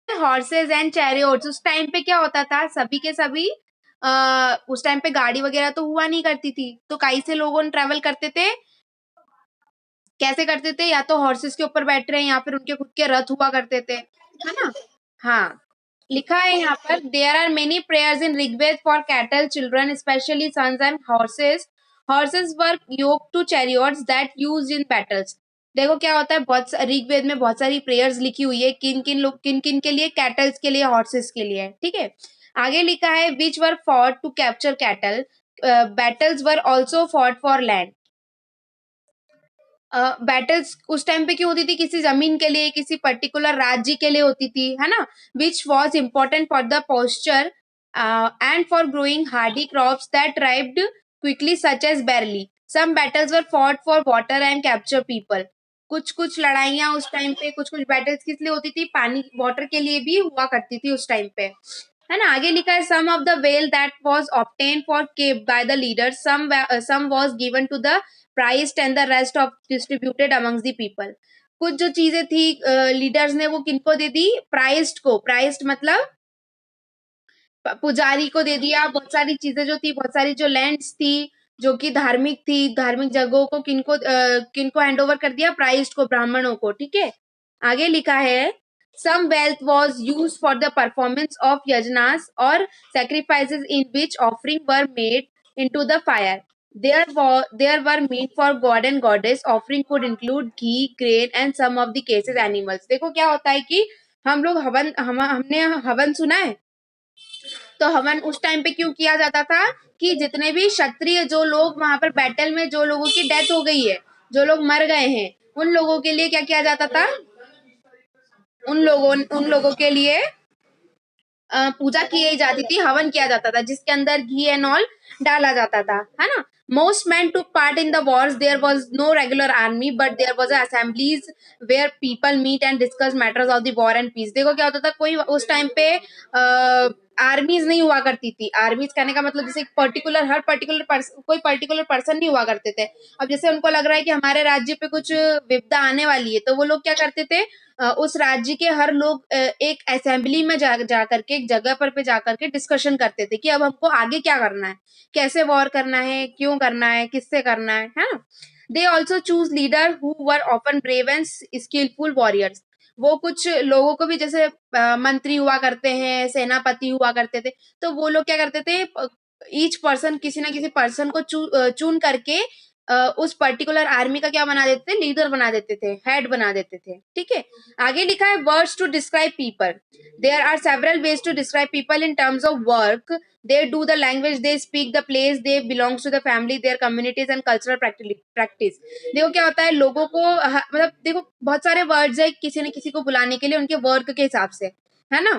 Horses and चैरियोट्स। उस time पे क्या होता था, सभी के सभी उस टाइम पे गाड़ी वगैरह तो हुआ नहीं करती थी, तो कई से लोगों ने ट्रेवल करते थे, कैसे करते थे, या तो हॉर्सेस के ऊपर बैठ रहे हैं या फिर उनके खुद के रथ हुआ करते थे, है ना। हाँ, लिखा है यहाँ पर, there are many prayers in Rigveda for cattle children specially sons and horses. Horses were yoke to chariots that used in battles. देखो क्या होता है, ऋग्वेद में बहुत सारी प्रेयर्स लिखी हुई है, किन किन लोग, किन किन के लिए, कैटल्स के लिए, हॉर्सेस के लिए, ठीक है। आगे लिखा है which were fought to capture cattle, battles were also fought for land. Battles उस टाइम पे क्यों होती थी, किसी जमीन के लिए, किसी पर्टिकुलर राज्य के लिए होती थी, है ना, which was important for the pasture and for growing hardy crops that thrived quickly such as barley. Some battles were fought for water and capture people. कुछ कुछ लड़ाइयां उस टाइम पे, कुछ कुछ बैटल्स किस लिए होती थी, पानी, वाटर के लिए भी हुआ करती थी उस टाइम पे, है ना। आगे लिखा है some of the wealth that was obtained for kept by the leader, some was given to the priests and the rest of distributed amongst the people. कुछ जो चीजें थी लीडर्स ने वो किनको दे दी, प्राइस्ड को, प्राइस्ड मतलब पुजारी को दे दिया। बहुत सारी चीजें जो थी, बहुत सारी जो लैंड्स थी जो कि धार्मिक थी, धार्मिक जगहों को किनको हैंड ओवर कर दिया, प्राइस्ड को, ब्राह्मणों को, ठीक है। आगे लिखा है some wealth was used for the performance of yajnas or sacrifices in which offering were made into the fire. There were meat for god and goddess. Offering could include ghee, grain and some of the cases animals. देखो क्या होता है कि हम लोग हमने हवन सुना है, तो हवन उस टाइम पे क्यों किया जाता था कि जितने भी क्षत्रिय, जो लोग वहां पर बैटल में, जो लोगों की डेथ हो गई है, जो लोग मर गए हैं, उन लोगों के लिए क्या किया जाता था, उन लोगों के लिए पूजा की जाती थी, हवन किया जाता था, जिसके अंदर घी एंड ऑल डाला जाता था, है ना। Most men to part in the wars, there was no regular army but there was assemblies where people meet and discuss matters of the war and peace. देखो क्या होता था, कोई उस टाइम पे आर्मीज नहीं हुआ करती थी। आर्मीज कहने का मतलब जैसे पर्टिकुलर, कोई पर्टिकुलर पर्सन नहीं हुआ करते थे। अब जैसे उनको लग रहा है कि हमारे राज्य पे कुछ विपदा आने वाली है, तो वो लोग क्या करते थे, उस राज्य के हर लोग एक असेंबली में जा करके, एक जगह पर पे जा करके डिस्कशन करते थे कि अब हमको आगे क्या करना है, कैसे वॉर करना है, क्यों करना है, किससे करना है ना। They also choose leader who were often brave and skilful warriors. वो कुछ लोगों को भी, जैसे मंत्री हुआ करते हैं, सेनापति हुआ करते थे, तो वो लोग क्या करते थे, ईच पर्सन, किसी ना किसी पर्सन को चून करके उस पर्टिकुलर आर्मी का क्या बना देते थे, लीडर बना देते थे, हेड बना देते थे, ठीक है। आगे लिखा है words to describe people. There are several ways to describe people in terms of work they do, the language they speak, the place they belongs to, the family, their communities and cultural practice. देखो क्या होता है, लोगों को मतलब देखो बहुत सारे वर्ड्स है किसी न किसी को बुलाने के लिए, उनके वर्क के हिसाब से, है ना।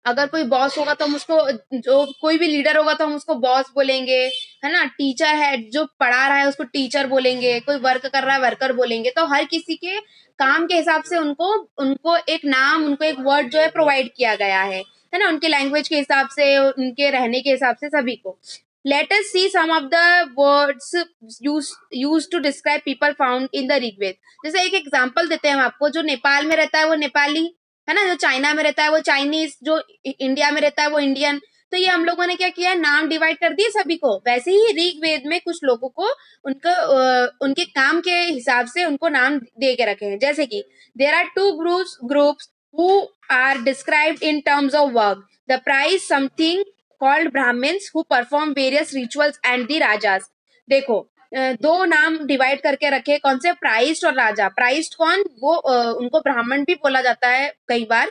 अगर कोई बॉस होगा तो हम उसको, जो कोई भी लीडर होगा तो हम उसको बॉस बोलेंगे, है ना। टीचर है, जो पढ़ा रहा है उसको टीचर बोलेंगे, कोई वर्क कर रहा है वर्कर बोलेंगे। तो हर किसी के काम के हिसाब से उनको उनको एक नाम, उनको एक वर्ड जो है प्रोवाइड किया गया है ना, उनके लैंग्वेज के हिसाब से, उनके रहने के हिसाब से, सभी को। Let us see some of the words used to describe people found in the Rigveda. जैसे एक एग्जांपल देते हैं हम आपको, जो नेपाल में रहता है वो नेपाली, है ना, जो चाइना में रहता है वो चाइनीज, जो इंडिया में रहता है वो इंडियन। तो ये हम लोगों ने क्या किया, नाम डिवाइड कर दिए सभी को। वैसे ही ऋग्वेद में कुछ लोगों को उनके काम के हिसाब से उनको नाम दे के रखे हैं। जैसे कि there are two groups who are described in terms of work, the priests something called Brahmins who perform various rituals and the Rajas. देखो दो नाम डिवाइड करके रखे, कौन से, प्राइस्ट और राजा। प्राइस्ट कौन, वो उनको ब्राह्मण भी बोला जाता है कई बार।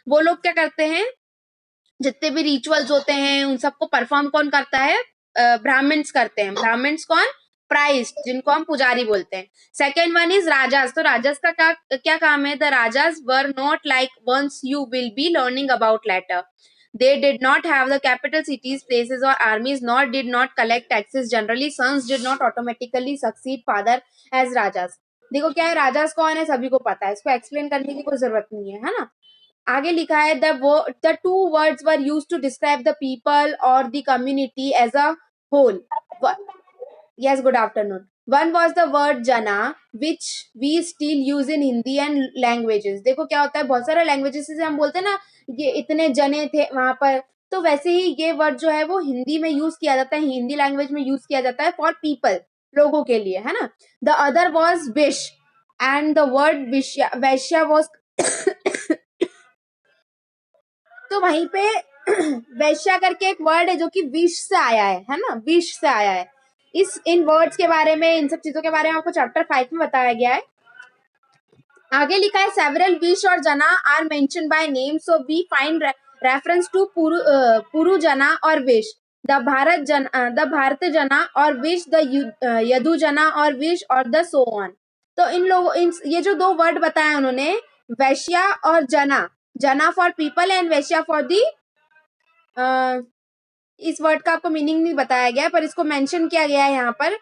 वो लोग क्या करते हैं, जितने भी रिचुअल्स होते हैं उन सबको परफॉर्म कौन करता है, ब्राह्मण्स करते हैं। ब्राह्मण्स कौन, प्राइस्ट, जिनको हम पुजारी बोलते हैं। Second one is Rajas. तो राजास का क्या काम है, the Rajas were not like ones you will be learning about later. They did not have the capital cities, places or armies, nor did not collect taxes. Generally, sons did not automatically succeed father as rajas. देखो क्या है, rajas कौन है सभी को पता है, इसको एक्सप्लेन करने की कोई जरूरत नहीं है ना। आगे लिखा है the two words were used to describe the people और the community as a whole. Yes, good afternoon. One was the word jana which we still use in Hindi and languages. देखो क्या होता है, बहुत सारे लैंग्वेजेस से हम बोलते हैं ना ये इतने जने थे वहां पर, तो वैसे ही ये वर्ड जो है वो हिंदी में यूज किया जाता है, हिंदी लैंग्वेज में यूज किया जाता है फॉर पीपल, लोगों के लिए, है ना। The other was vish and the word vishya vaishya was तो वहीं पे वैश्या करके एक वर्ड है जो कि विश से आया है ना, विश से आया है। इस इन वर्ड्स के बारे में, इन सब चीजों के बारे में आपको चैप्टर 5 में बताया गया है। आगे लिखा है सेवरल विश और jana are mention by name, so we find reference to Puru jana और विश, द भारत जना और विश, द यदु जना और विश और द सो ऑन। तो इन लोगों ये जो दो वर्ड बताया उन्होंने, वैश्या और जना, जना फॉर पीपल एंड वैश्या फॉर दी, इस वर्ड का आपको मीनिंग नहीं बताया गया पर इसको मेंशन किया गया है यहाँ पर।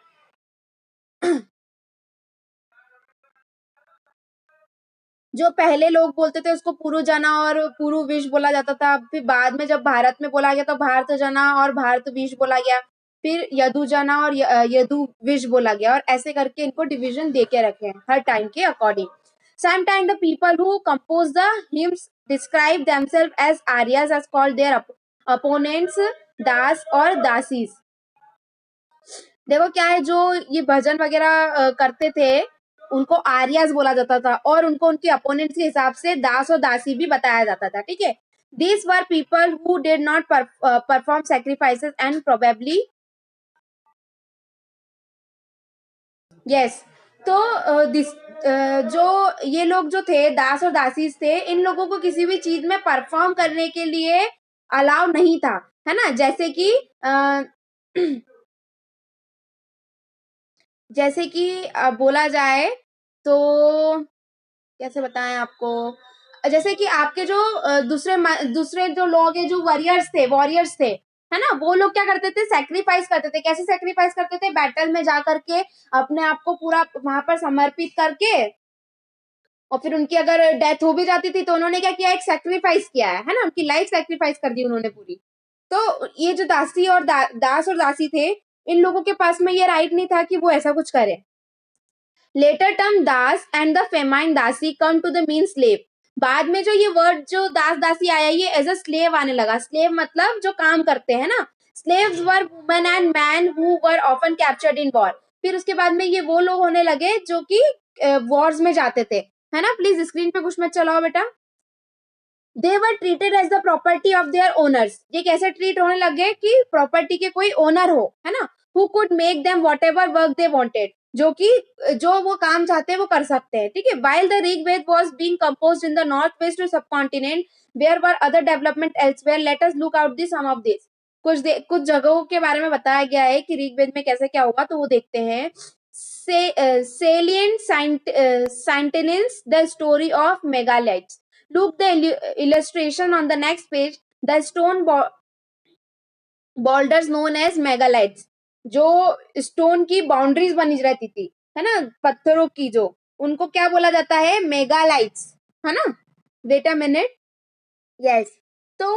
जो पहले लोग बोलते थे उसको पुरु जना और पुरु विश बोला जाता था, फिर बाद में जब भारत में बोला गया तो भारत जना और भारत विश बोला गया, फिर यदु जना और यदु विश बोला गया, और ऐसे करके इनको डिवीजन दे के रखे हैं हर टाइम के according. Sometimes the people who compose the hymns describe themselves as Aryas as called their opponents दास और दासीस। देखो क्या है, जो ये भजन वगैरह करते थे उनको आर्यास बोला जाता था, और उनको उनके अपोनेंट्स के हिसाब से दास और दासी भी बताया जाता था, ठीक है। These were people who did not perform sacrifices and probably yes। तो जो ये लोग जो थे दास और दासी थे, इन लोगों को किसी भी चीज में परफॉर्म करने के लिए अलाउ नहीं था, है ना। जैसे कि बोला जाए तो कैसे बताएं आपको, जैसे कि आपके जो दूसरे जो लोग हैं, जो वॉरियर्स थे, है ना, वो लोग क्या करते थे, सेक्रीफाइस करते थे। कैसे सेक्रीफाइस करते थे, बैटल में जा करके अपने आप को पूरा वहां पर समर्पित करके, और फिर उनकी अगर डेथ हो भी जाती थी तो उन्होंने क्या किया, एक सेक्रीफाइस किया है ना, उनकी लाइफ सेक्रीफाइस कर दी उन्होंने पूरी। तो ये जो दासी और दास और दासी थे, इन लोगों के पास में ये राइट नहीं था कि वो ऐसा कुछ करे। Later term das and the feminine dasi come to the mean slave. बाद में जो ये वर्ड जो दास दासी आया, ये एज अ स्लेव आने लगा। स्लेव मतलब जो काम करते हैं ना। Slaves were women and man who were often captured in war. फिर उसके बाद में ये वो लोग होने लगे जो कि वॉर्स में जाते थे, है ना। प्लीज स्क्रीन पे कुछ मत चलाओ बेटा। They were treated as the property of their owners. ये कैसे ट्रीट होने लगे कि प्रॉपर्टी के कोई ओनर हो, है ना, who could make them what ever work they wanted, जो कि जो वो काम चाहते हैं वो कर सकते हैं, ठीक है। While the Rigveda was being compose in the north west subcontinent where were other development elsewhere, let us look out the some of this. कुछ जगहों के बारे में बताया गया है कि ऋग्वेद में कैसे क्या हुआ, तो वो देखते हैं। Salient sentinels the story of megalithes. Look the illustration on the next page. The stone boulders known as megalithes, जो स्टोन की बाउंड्रीज बनी रहती थी, है ना, पत्थरों की, जो उनको क्या बोला जाता है, मेगालाइट्स, है ना। Wait a minute, yes. तो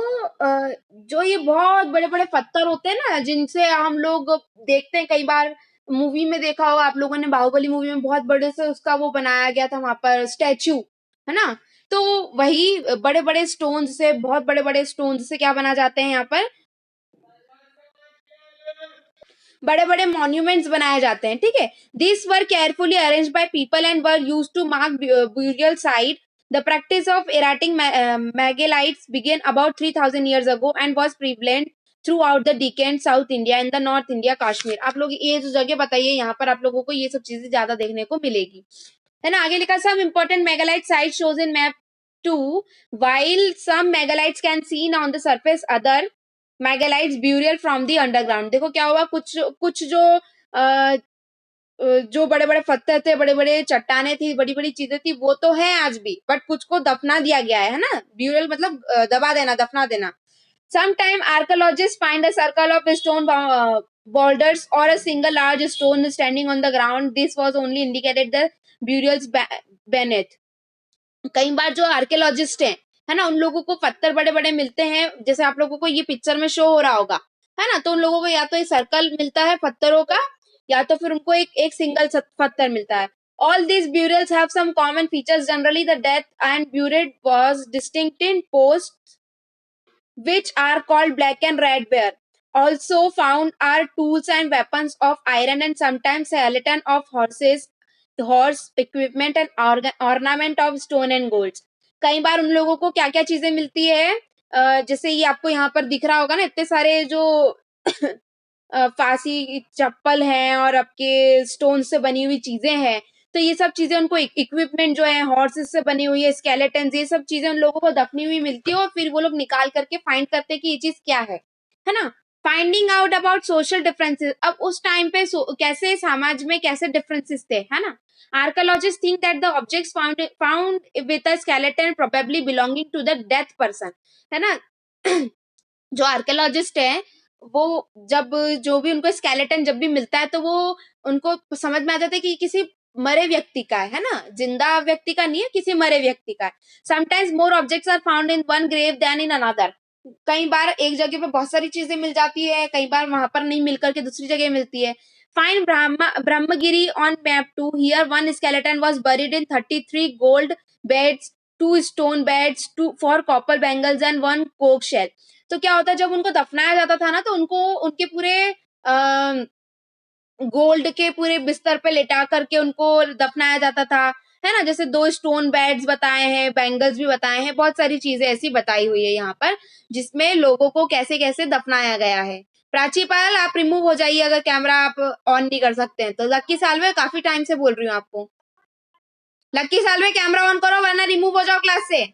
जो ये बहुत बड़े बड़े पत्थर होते हैं ना, जिनसे हम लोग देखते हैं, कई बार मूवी में देखा होगा आप लोगों ने, बाहुबली मूवी में बहुत बड़े से उसका वो बनाया गया था वहां पर स्टैचू, है ना। तो वही बड़े बड़े स्टोन से, बहुत बड़े बड़े स्टोन से क्या बना जाते हैं, यहाँ पर बड़े बड़े मॉन्यूमेंट्स बनाए जाते हैं, ठीक है। This were carefully arrange by people and were use to mark burial site. The practice of erecting megalites began about 3000 years ago and was prevalent throughout the Deccan, South India and the North India, Kashmir। आप लोग ये जो जगह बताइए, यहाँ पर आप लोगों को ये सब चीजें ज्यादा देखने को मिलेगी, है ना। आगे लिखा, some important megalite sites shows in map 2, while some megalites can seen on the surface, other megalites burial from the underground। देखो क्या हुआ, कुछ कुछ जो बड़े बड़े पत्थर थे, बड़े बड़े चट्टाने थी, बड़ी बड़ी चीजें थी, वो तो है आज भी, बट कुछ को दफना दिया गया है ना। ब्यूरल मतलब दबा देना, दफना देना। Sometime archaeologists find a circle of stone boulders or a single large stone standing on the ground. This was only indicated the burials beneath। कई बार जो आर्कियोलॉजिस्ट हैं, है ना, उन लोगों को पत्थर बड़े बड़े मिलते हैं, जैसे आप लोगों को ये पिक्चर में शो हो रहा होगा, है ना। तो उन लोगों को या तो ये सर्कल मिलता है पत्थरों का, या तो फिर उनको एक सिंगल पत्थर मिलता है. All these burials have some common features. Generally, the death and buried was distinct in posts, which are called black and red bear. Also found are tools and weapons of iron and sometimes skeleton of horse equipment and ornament of stone and gold. कई बार उन लोगों को क्या क्या चीजें मिलती है, जैसे ये आपको यहाँ पर दिख रहा होगा ना, इतने सारे जो फांसी चप्पल है और आपके स्टोन से बनी हुई चीजें हैं, तो ये सब चीजें उनको इक्विपमेंट जो है हॉर्सेस से बनी हुई है, स्केलेटन, ये सब चीजें उन लोगों को दफनी हुई मिलती है और फिर वो लोग निकाल करके फाइंड करते हैं कि ये चीज क्या है ना. Finding out about social differences. अब उस टाइम पे कैसे समाज में कैसे डिफरेंसेस थे, है ना. Archaeologist think that the objects found with a skeleton probably belonging to the death person, है ना. जो आर्कोलॉजिस्ट है वो जब जो भी उनको स्केलेटन जब भी मिलता है तो वो उनको समझ में आ जाता है कि किसी मरे व्यक्ति का है ना, जिंदा व्यक्ति का नहीं है, किसी मरे व्यक्ति का है. Sometimes more objects are found in one grave than in another. कई बार एक जगह पे बहुत सारी चीजें मिल जाती है, कई बार वहां पर नहीं मिलकर के दूसरी जगह मिलती है. Find Brahmagiri on map 2. Here one skeleton was buried in 33 gold beads, 2 stone beads, 2 four copper bangles and 1 कोक शेल. तो क्या होता है, जब उनको दफनाया जाता था ना तो उनको उनके पूरे गोल्ड के पूरे बिस्तर पे लेटा करके उनको दफनाया जाता था, है ना. जैसे 2 स्टोन बेड्स बताए हैं, बैंगल्स भी बताए हैं, बहुत सारी चीजें ऐसी बताई हुई है यहाँ पर जिसमें लोगों को कैसे कैसे दफनाया गया है. प्राची पाल, आप रिमूव हो जाइए अगर कैमरा आप ऑन नहीं कर सकते हैं तो. लक्की सालवे, काफी टाइम से बोल रही हूँ आपको. लक्की सालवे कैमरा ऑन करो वरना रिमूव हो जाओ क्लास से.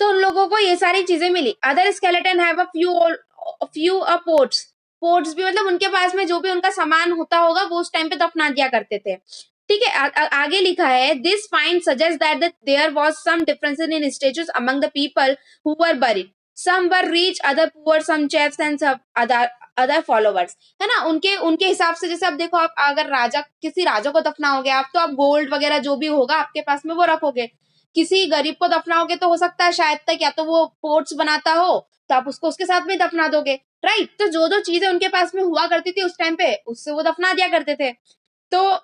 तो उन लोगों को ये सारी चीजें मिली. Other skeleton have a few pots. Pots भी मतलब उनके पास में जो भी उनका सामान होता होगा वो उस टाइम पे दफना दिया करते थे. ठीक है. आगे लिखा है this find suggest that there was some differences in status among the people who were buried. Some were rich, other poor, some chiefs and some other followers, है ना. उनके उनके हिसाब से, जैसे आप देखो, आप अगर राजा, किसी राजा को दफनाओगे आप तो आप गोल्ड वगैरह जो भी होगा आपके पास में वो रखोगे. किसी गरीब को दफनाओगे तो हो सकता है शायद तक या तो वो पोर्ट्स बनाता हो तो आप उसको उसके साथ में दफना दोगे, राइट. तो जो जो चीजें उनके पास में हुआ करती थी उस टाइम पे उससे वो दफना दिया करते थे. तो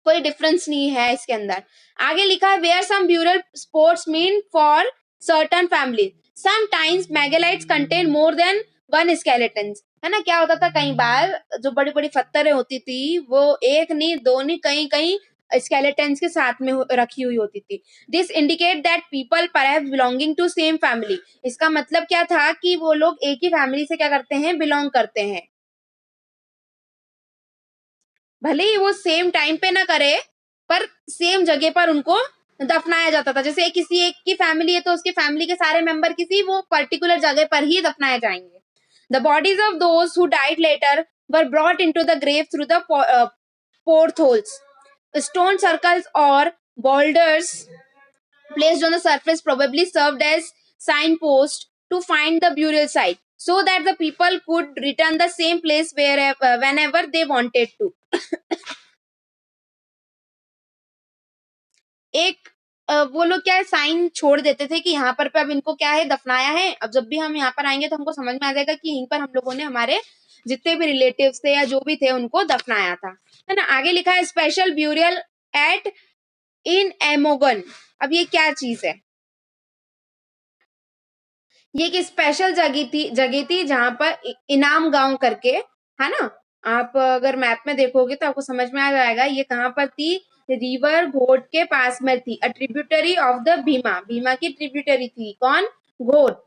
कोई डिफरेंस नहीं है इसके अंदर. आगे लिखा है where some burial spots mean for certain family. Sometimes megaliths contain more than 1 skeleton, है ना. क्या होता था, कई बार जो बड़ी बड़ी पत्थरें होती थी वो एक नहीं, दो नहीं, कई कई स्केलेटन्स के साथ में रखी हुई होती थी. This indicate that people perhaps belonging to same family. इसका मतलब क्या था कि वो लोग एक ही फैमिली से क्या करते हैं, बिलोंग करते हैं. भले ही वो सेम टाइम पे ना करे पर सेम जगह पर उनको दफनाया जाता था. जैसे किसी एक की फैमिली है तो उसके फैमिली के सारे मेंबर किसी वो पर्टिकुलर जगह पर ही दफनाए जाएंगे. The bodies of those who died later were brought into the grave through the port holes. Stone circles or boulders placed on the surface probably served as signposts to find the burial site so that the people could return the same place whenever they wanted to. एक वो लोग क्या है, sign छोड़ देते थे कि यहाँ पर पे अब इनको क्या है, दफनाया है. अब जब भी हम यहाँ पर आएंगे तो हमको समझ में आ जाएगा कि यहीं पर हम लोगों ने हमारे जितने भी रिलेटिव्स थे या जो भी थे उनको दफनाया था, है ना. आगे लिखा है स्पेशल ब्यूरियल एट इन एमोगन. अब ये क्या चीज है, ये एक स्पेशल जगह थी जहां पर इनाम गांव करके, है ना. आप अगर मैप में देखोगे तो आपको समझ में आ जाएगा ये कहां पर थी. रिवर घोट के पास में थी. A tributary of the Bhima. Bhima की ट्रिब्यूटरी थी कौन, घोट.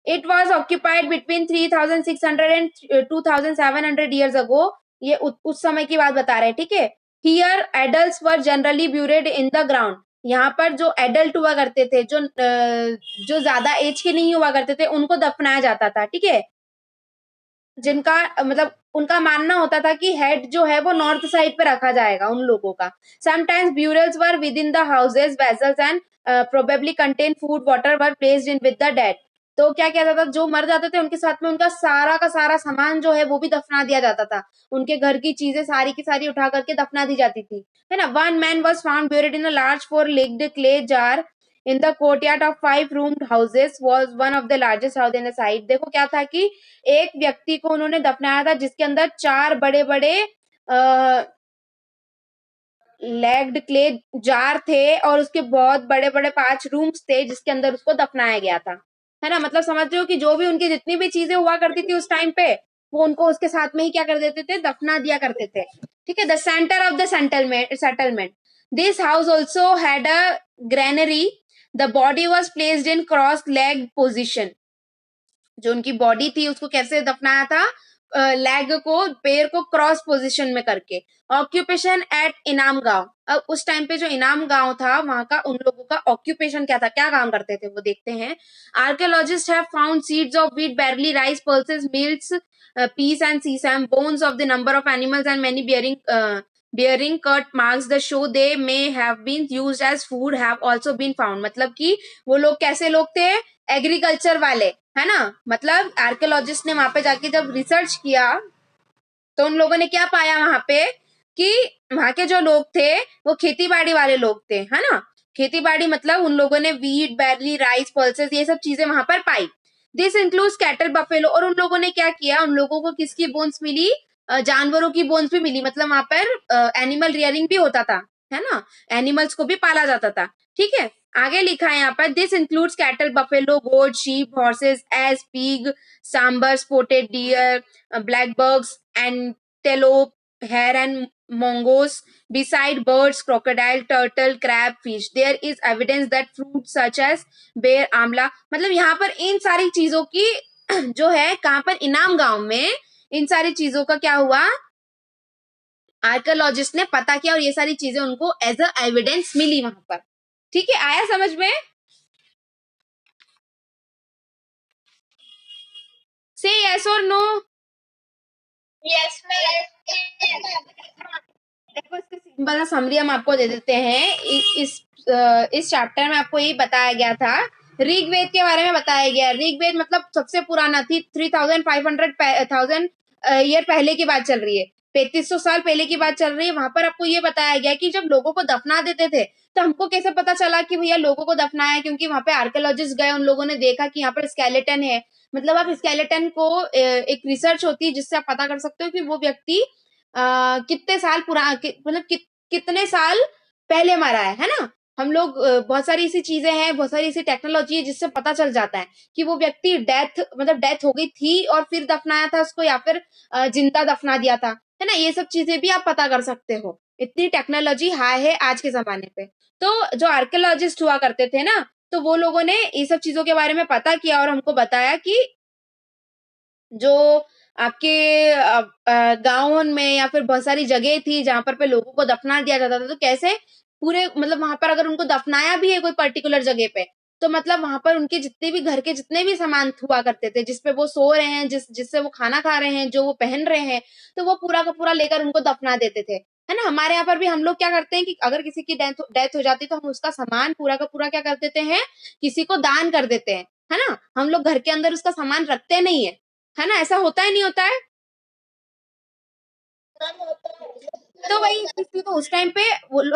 It was occupied between 3600 and 2700 years ago. ये उस समय की बात बता रहे हैं, ठीक है. Here adults were generally buried in the ground. यहाँ पर जो एडल्ट हुआ करते थे, जो ज्यादा एज के नहीं हुआ करते थे उनको दफनाया जाता था, ठीक है. जिनका मतलब उनका मानना होता था कि हेड जो है वो नॉर्थ साइड पे रखा जाएगा उन लोगों का. Sometimes burials were within the houses vessels and probably contain food water were placed in with the dead. तो क्या किया जाता था, जो मर जाते थे उनके साथ में उनका सारा का सारा सामान जो है वो भी दफना दिया जाता था. उनके घर की चीजें सारी की सारी उठा करके दफना दी जाती थी, है ना. One man was found buried in a large 4-legged clay jar in the courtyard of 5-roomed houses was one of the largest house in the site. देखो क्या था कि एक व्यक्ति को उन्होंने दफनाया था जिसके अंदर 4 बड़े-बड़े लेग्ड क्ले जार थे और उसके बहुत बड़े-बड़े 5 रूम्स थे जिसके अंदर उसको दफनाया गया था, है ना। मतलब समझ रहे हो कि जो भी उनकी जितनी भी चीजें हुआ करती थी उस टाइम पे वो उनको उसके साथ में ही क्या कर देते थे, दफना दिया करते थे। ठीक है। The centre of the settlement this house also had a granary. The body was placed in cross leg position. जो उनकी बॉडी थी उसको कैसे दफनाया था, लेग को, पैर को क्रॉस पोजीशन में करके। ऑक्यूपेशन एट इनाम गांव। अब उस टाइम पे जो इनाम गांव था वहां का उन लोगों का ऑक्यूपेशन क्या था, क्या काम करते थे वो देखते हैं। Archaeologist have found seeds of wheat, बैरली, rice, pulses, mills, peas and sesame, bones of the number of animals and many bearing cut marks that show they may have been used as food have also been found। मतलब कि वो लोग कैसे लोग थे, agriculture वाले, है ना। मतलब आर्कियोलॉजिस्ट ने वहां पे जाके जब रिसर्च किया तो उन लोगों ने क्या पाया वहां पे कि वहां के जो लोग थे वो खेती बाड़ी वाले लोग थे, है ना। खेती बाड़ी मतलब उन लोगों ने वीट, बैरली, राइस, पल्सेस ये सब चीजें वहां पर पाई। This includes cattle, buffalo. और उन लोगों ने क्या किया, उन लोगों को किसकी बोन्स मिली, जानवरों की बोन्स भी मिली। मतलब वहां पर एनिमल रियरिंग भी होता था, है ना, एनिमल्स को भी पाला जाता था। ठीक है। आगे लिखा है यहाँ पर, this includes cattle, buffalo, goat, sheep, horses, ass, pig, sambar, spotted deer, black bugs, antelope, hare and mongoose. Beside birds, crocodile, turtle, crab, fish. There is evidence that fruits such as bear, Amla, मतलब यहाँ पर इन सारी चीजों की जो है कहाँ पर, इनाम गांव में इन सारी चीजों का क्या हुआ, आर्कियोलॉजिस्ट ने पता किया और ये सारी चीजें उनको एज अ एविडेंस मिली वहां पर। ठीक है, आया समझ में? से यस और नो? Yes ma'am. देखो इसके सिंपल सा समरी हम आपको दे देते हैं। इस चैप्टर में आपको ये बताया गया था, ऋग्वेद के बारे में बताया गया। ऋग्वेद मतलब सबसे पुराना थी, 3500 ईयर पहले की बात चल रही है, 3500 साल पहले की बात चल रही है। वहां पर आपको ये बताया गया कि जब लोगों को दफना देते थे तो हमको कैसे पता चला कि भैया लोगों को दफनाया, क्योंकि वहां पे आर्कियोलॉजिस्ट गए, उन लोगों ने देखा कि यहाँ पर स्केलेटन है। मतलब आप स्केलेटन को एक रिसर्च होती है जिससे आप पता कर सकते हो कि वो व्यक्ति कितने साल मतलब कितने साल पहले मरा है ना। हम लोग बहुत सारी ऐसी चीजें हैं, बहुत सारी ऐसी टेक्नोलॉजी है जिससे पता चल जाता है कि वो व्यक्ति डेथ हो गई थी और फिर दफनाया था उसको या फिर जिंदा दफना दिया था, है ना। ये सब चीजें भी आप पता कर सकते हो, इतनी टेक्नोलॉजी हाई है आज के जमाने पे। तो जो आर्कियोलॉजिस्ट हुआ करते थे ना, तो वो लोगों ने ये सब चीजों के बारे में पता किया और हमको बताया कि जो आपके गाँव में या फिर बहुत सारी जगह थी जहां पर पे लोगों को दफना दिया जाता था, तो कैसे पूरे मतलब वहां पर अगर उनको दफनाया भी है कोई पर्टिकुलर जगह पे, तो मतलब वहां पर उनके जितने भी घर के जितने भी सामान हुआ करते थे, जिसपे वो सो रहे हैं, जिससे वो खाना खा रहे हैं, जो वो पहन रहे हैं, तो वो पूरा का पूरा लेकर उनको दफना देते थे, है ना। हमारे यहाँ पर भी हम लोग क्या करते हैं कि अगर किसी की डेथ हो जाती है तो हम उसका सामान पूरा का पूरा क्या कर देते हैं, किसी को दान कर देते हैं, है ना। हम लोग घर के अंदर उसका सामान रखते नहीं है ना। ऐसा होता है नहीं होता है? तो वही किसी को उस टाइम पे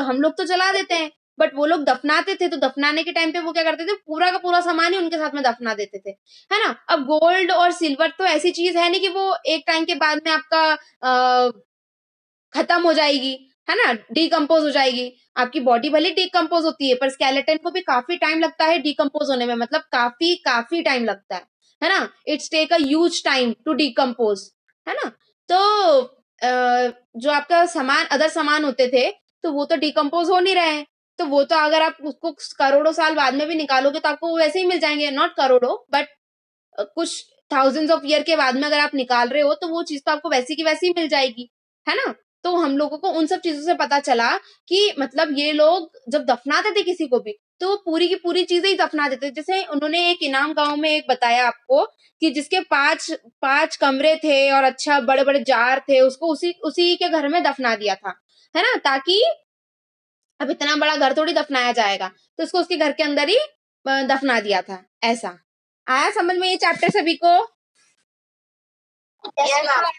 हम लोग तो जला देते हैं, बट वो लोग दफनाते थे, तो दफनाने के टाइम पे वो क्या करते थे, पूरा का पूरा सामान ही उनके साथ में दफना देते थे, है ना। अब गोल्ड और सिल्वर तो ऐसी चीज है नहीं कि वो एक टाइम के बाद में आपका खत्म हो जाएगी, है ना, डिकम्पोज हो जाएगी। आपकी बॉडी भले डिकम्पोज होती है पर स्केलेटन को भी काफी टाइम लगता है डिकम्पोज होने में, मतलब काफी काफी टाइम लगता है ना। It's take a huge time to decompose, है ना। तो जो आपका सामान, अदर सामान होते थे, तो वो तो डिकम्पोज हो नहीं रहे हैं, तो वो तो अगर आप उसको करोड़ों साल बाद में भी निकालोगे तो आपको वो वैसे ही मिल जाएंगे, नॉट करोड़ों बट कुछ थाउजेंड्स ऑफ ईयर के बाद में अगर आप निकाल रहे हो तो वो चीज तो आपको वैसी की वैसी मिल जाएगी, है ना। तो हम लोगों को उन सब चीजों से पता चला कि मतलब ये लोग जब दफनाते थे किसी को भी तो वो पूरी की पूरी चीजें ही दफना देते थे। जैसे उन्होंने एक इनाम गांव में एक बताया आपको कि जिसके 5 कमरे थे और अच्छा बड़े बड़े जार थे, उसको उसी उसी के घर में दफना दिया था, है ना, ताकि अब इतना बड़ा घर थोड़ी दफनाया जाएगा, तो उसको उसके घर के अंदर ही दफना दिया था। ऐसा आया समझ में ये चैप्टर सभी को? Yes ma'am.